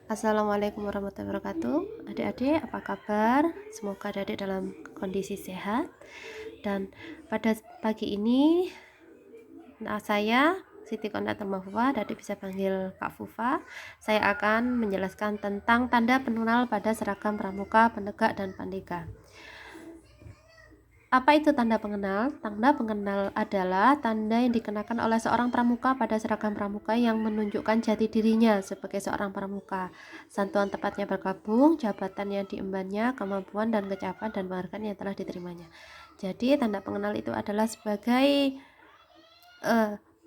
Assalamualaikum warahmatullahi wabarakatuh. Adik-adik, apa kabar? Semoga adik-adik dalam kondisi sehat. Dan pada pagi ini, saya Siti Kondatul Mahfufa, adik bisa panggil Kak Fufa. Saya akan menjelaskan tentang tanda pengenal pada seragam pramuka, penegak, dan pandega. Apa itu tanda pengenal? Tanda pengenal adalah tanda yang dikenakan oleh seorang pramuka pada seragam pramuka yang menunjukkan jati dirinya sebagai seorang pramuka. Santuan tepatnya bergabung, jabatan yang diembannya, kemampuan dan kecapan dan penghargaan yang telah diterimanya. Jadi tanda pengenal itu adalah sebagai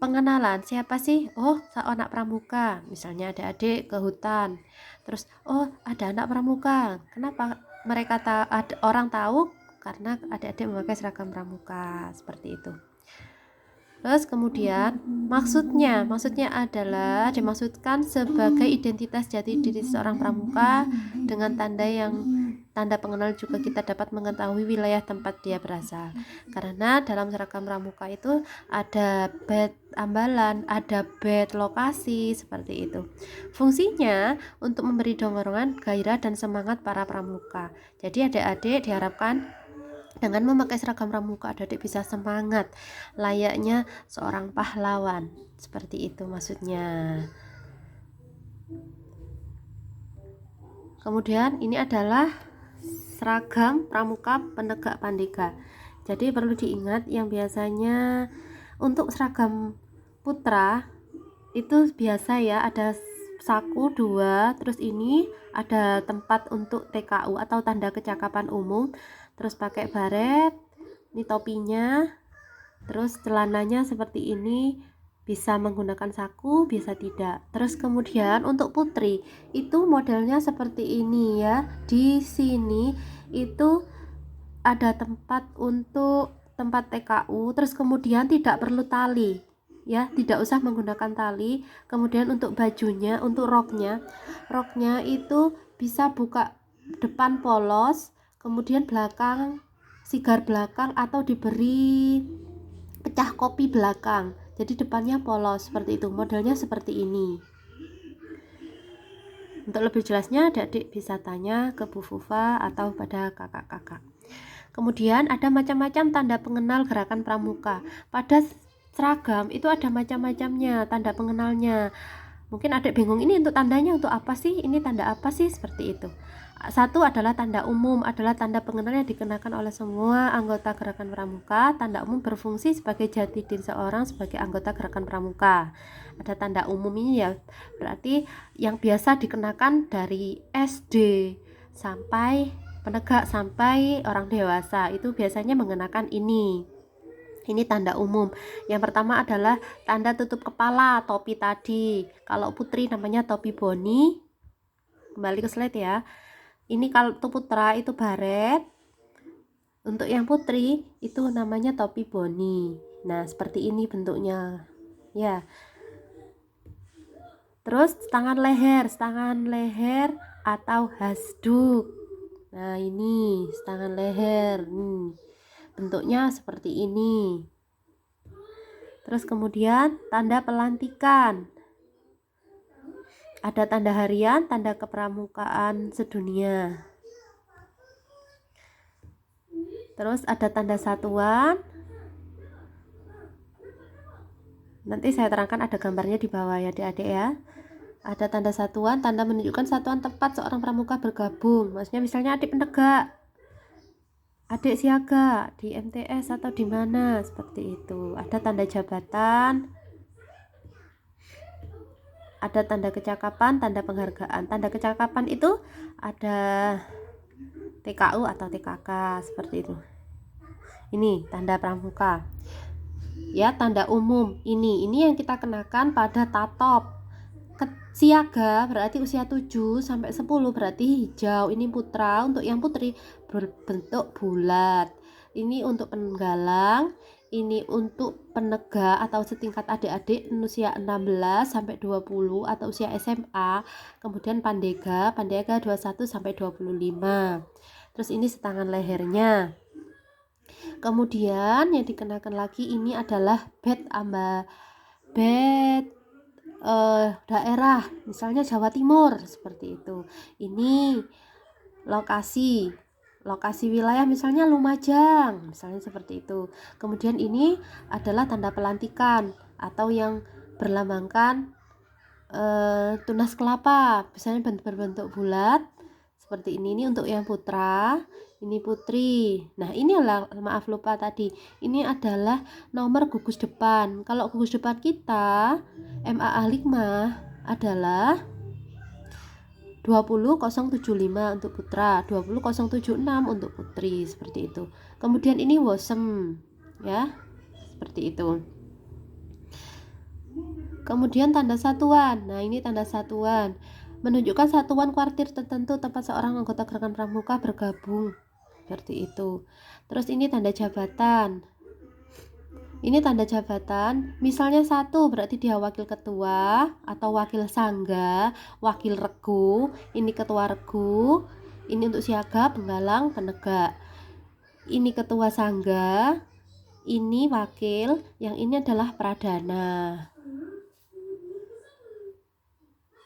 pengenalan. Siapa sih? Oh, seorang anak pramuka. Misalnya adik-adik ke hutan. Terus, oh, ada anak pramuka. Kenapa mereka orang tahu? Karena adik-adik memakai seragam pramuka seperti itu. Terus kemudian maksudnya adalah dimaksudkan sebagai identitas jati diri seorang pramuka dengan tanda pengenal juga kita dapat mengetahui wilayah tempat dia berasal. Karena dalam seragam pramuka itu ada bed ambalan, ada bed lokasi seperti itu. Fungsinya untuk memberi dorongan, gairah dan semangat para pramuka. Jadi adik-adik diharapkan dengan memakai seragam pramuka adik-adik bisa semangat layaknya seorang pahlawan. Seperti itu maksudnya. Kemudian ini adalah seragam pramuka penegak pandega. Jadi perlu diingat yang biasanya untuk seragam putra itu biasa ya, ada saku 2, terus ini ada tempat untuk TKU atau tanda kecakapan umum, terus pakai baret, ini topinya, terus celananya seperti ini, bisa menggunakan saku, bisa tidak. Terus kemudian untuk putri itu modelnya seperti ini ya. Di sini itu ada tempat untuk tempat TKU, terus kemudian tidak perlu tali ya, tidak usah menggunakan tali. Kemudian untuk bajunya, untuk roknya itu bisa buka depan polos, kemudian belakang sigar belakang, atau diberi pecah kopi belakang, jadi depannya polos seperti itu. Modelnya seperti ini. Untuk lebih jelasnya adik-adik bisa tanya ke Bu Fufa atau pada kakak-kakak. Kemudian ada macam-macam tanda pengenal gerakan pramuka. Pada seragam itu ada macam-macamnya tanda pengenalnya. Mungkin adik bingung, ini untuk tandanya untuk apa sih? Ini tanda apa sih? Seperti itu. Satu adalah tanda umum, adalah tanda pengenal yang dikenakan oleh semua anggota gerakan pramuka. Tanda umum berfungsi sebagai jati diri seorang sebagai anggota gerakan pramuka. Ada tanda umum ini ya, berarti yang biasa dikenakan dari SD sampai penegak sampai orang dewasa itu biasanya mengenakan ini. Ini tanda umum. Yang pertama adalah tanda tutup kepala, topi tadi. Kalau putri namanya topi boni. Kembali ke slide ya. Ini kalau putra itu baret. Untuk yang putri itu namanya topi boni. Nah, seperti ini bentuknya. Ya. Terus tangan leher atau hasduk. Nah, ini tangan leher. Bentuknya seperti ini. Terus kemudian tanda pelantikan. Ada tanda harian, tanda kepramukaan sedunia. Terus ada tanda satuan. Nanti saya terangkan, ada gambarnya di bawah ya adik-adik ya. Ada tanda satuan, tanda menunjukkan satuan tempat seorang pramuka bergabung. Maksudnya misalnya adik penegak, adik siaga di MTS atau di mana, seperti itu. Ada tanda jabatan, ada tanda kecakapan, tanda penghargaan. Tanda kecakapan itu ada TKU atau TKK seperti itu. Ini tanda pramuka. Ya, tanda umum. Ini yang kita kenakan pada tatop. Siaga berarti usia 7 sampai 10 berarti hijau. Ini putra. Untuk yang putri berbentuk bulat. Ini untuk penenggalang, ini untuk penegak atau setingkat adik-adik usia 16 sampai 20 atau usia SMA. Kemudian pandega 21 sampai 25. Terus ini setangan lehernya. Kemudian yang dikenakan lagi ini adalah bed daerah, misalnya Jawa Timur seperti itu. Ini lokasi wilayah, misalnya Lumajang, misalnya seperti itu. Kemudian ini adalah tanda pelantikan atau yang berlambangkan tunas kelapa, misalnya berbentuk bulat seperti ini untuk yang putra, ini putri. Nah, ini maaf lupa tadi, ini adalah nomor gugus depan. Kalau gugus depan kita MAA 5 adalah 20075 untuk putra, 20076 untuk putri, seperti itu. Kemudian ini WOSEM ya, seperti itu. Kemudian tanda satuan. Nah, ini tanda satuan menunjukkan satuan kuartir tertentu tempat seorang anggota gerakan pramuka bergabung, seperti itu. Terus ini tanda jabatan. Ini tanda jabatan, misalnya 1 berarti dia wakil ketua atau wakil sangga, wakil regu, ini ketua regu, ini untuk siaga, penggalang, penegak. Ini ketua sangga, ini wakil, yang ini adalah pradana.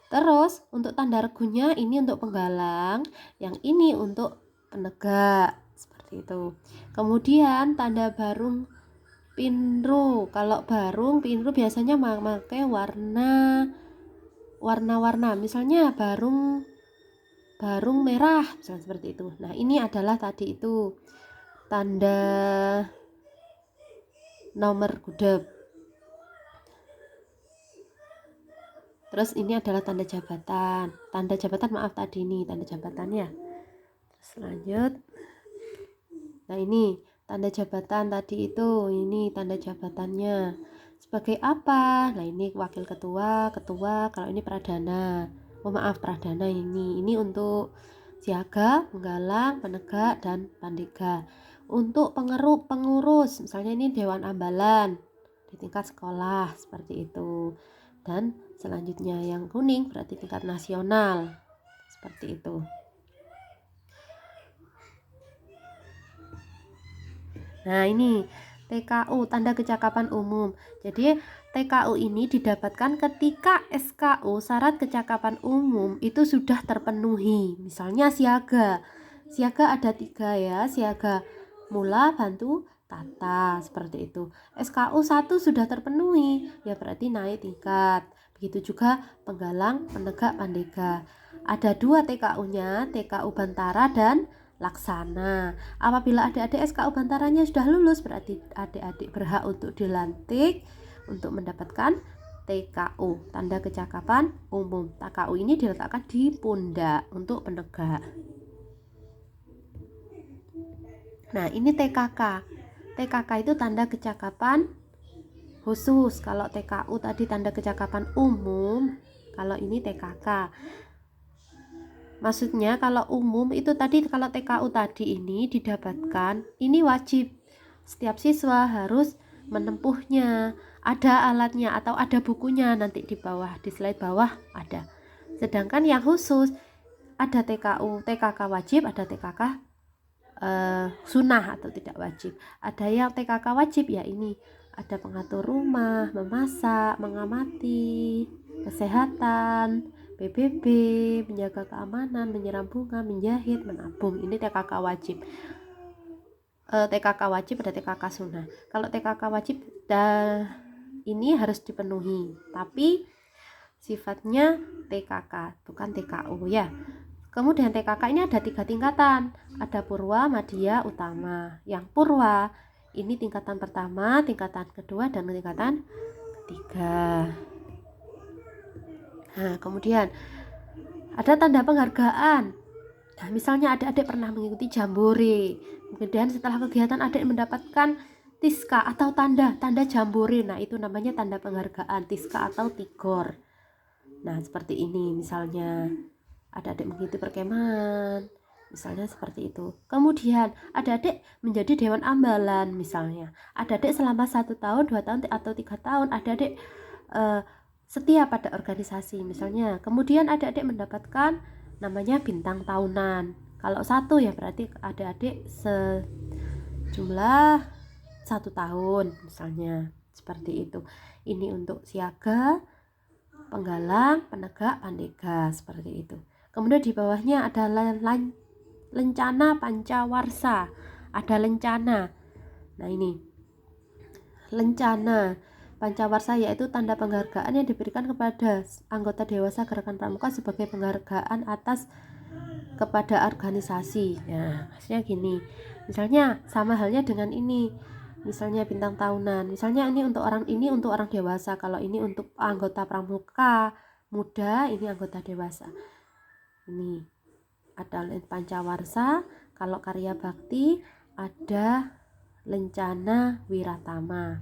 Terus untuk tanda regunya ini untuk penggalang, yang ini untuk penegak, seperti itu. Kemudian tanda barung pinru. Kalau barung pinru biasanya memakai warna-warna, misalnya barung merah, misalnya seperti itu. Nah, ini adalah tadi itu tanda nomor gudeg. Terus ini adalah tanda jabatan. Tanda jabatan maaf tadi ini tanda jabatannya. Terus lanjut. Nah, ini tanda jabatan tadi itu, ini tanda jabatannya. Sebagai apa? Nah, ini wakil ketua, kalau ini pradana. Oh maaf, pradana ini. Ini untuk siaga, penggalang, penegak, dan pandega. Untuk pengurus, misalnya ini Dewan Ambalan di tingkat sekolah, seperti itu. Dan selanjutnya yang kuning berarti tingkat nasional, seperti itu. Nah, ini TKU, tanda kecakapan umum. Jadi TKU ini didapatkan ketika SKU, syarat kecakapan umum, itu sudah terpenuhi. Misalnya siaga ada 3 ya, siaga mula, bantu, tata, seperti itu. SKU 1 sudah terpenuhi, ya berarti naik tingkat. Begitu juga penggalang, penegak, pandega. Ada 2 TKU-nya, TKU Bantara dan Laksana. Apabila adik-adik SKU Bantaranya sudah lulus, berarti adik-adik berhak untuk dilantik untuk mendapatkan TKU, tanda kecakapan umum. TKU ini diletakkan di pundak untuk penegak. Nah, ini TKK. TKK itu tanda kecakapan khusus. Kalau TKU tadi tanda kecakapan umum, kalau ini TKK. Maksudnya kalau umum itu tadi, kalau TKU tadi ini didapatkan, ini wajib. Setiap siswa harus menempuhnya. Ada alatnya atau ada bukunya, nanti di bawah, di slide bawah ada. Sedangkan yang khusus ada TKK wajib, ada TKK sunnah atau tidak wajib. Ada yang TKK wajib ya ini, ada pengatur rumah, memasak, mengamati, kesehatan, PBB, menjaga keamanan, menyiram bunga, menjahit, menabung. Ini TKK wajib. TKK wajib ada TKK sunnah. Kalau TKK wajib ini harus dipenuhi, tapi sifatnya TKK bukan TKU ya. Kemudian TKK ini ada 3 tingkatan. Ada Purwa, Madya, Utama. Yang Purwa ini tingkatan pertama, tingkatan kedua, dan tingkatan ketiga. Nah, kemudian ada tanda penghargaan. Nah, misalnya adik-adik pernah mengikuti jambore, kemudian setelah kegiatan adik mendapatkan tiska atau tanda jambore. Nah, itu namanya tanda penghargaan, tiska atau tigor. Nah, seperti ini misalnya adik-adik mengikuti perkemahan, misalnya seperti itu. Kemudian adik-adik menjadi Dewan Ambalan, misalnya adik-adik selama 1 tahun, 2 tahun, atau 3 tahun adik-adik setia pada organisasi misalnya. Kemudian adik-adik mendapatkan namanya bintang tahunan. Kalau 1 ya berarti adik-adik sejumlah 1 tahun misalnya, seperti itu. Ini untuk siaga, penggalang, penegak, pandega, seperti itu. Kemudian di bawahnya ada lencana pancawarsa, ada lencana. Nah ini lencana pancawarsa yaitu tanda penghargaan yang diberikan kepada anggota dewasa Gerakan Pramuka sebagai penghargaan atas kepada organisasi. Nah, maksudnya gini. Misalnya sama halnya dengan ini. Misalnya bintang tahunan. Misalnya ini untuk orang dewasa. Kalau ini untuk anggota pramuka muda, ini anggota dewasa. Ini ada pancawarsa. Kalau karya bakti ada lencana wiratama.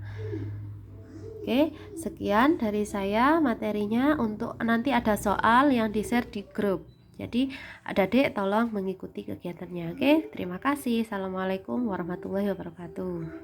Oke, sekian dari saya materinya. Untuk nanti ada soal yang di-share di grup. Jadi adik-adik tolong mengikuti kegiatannya. Oke, terima kasih. Assalamualaikum warahmatullahi wabarakatuh.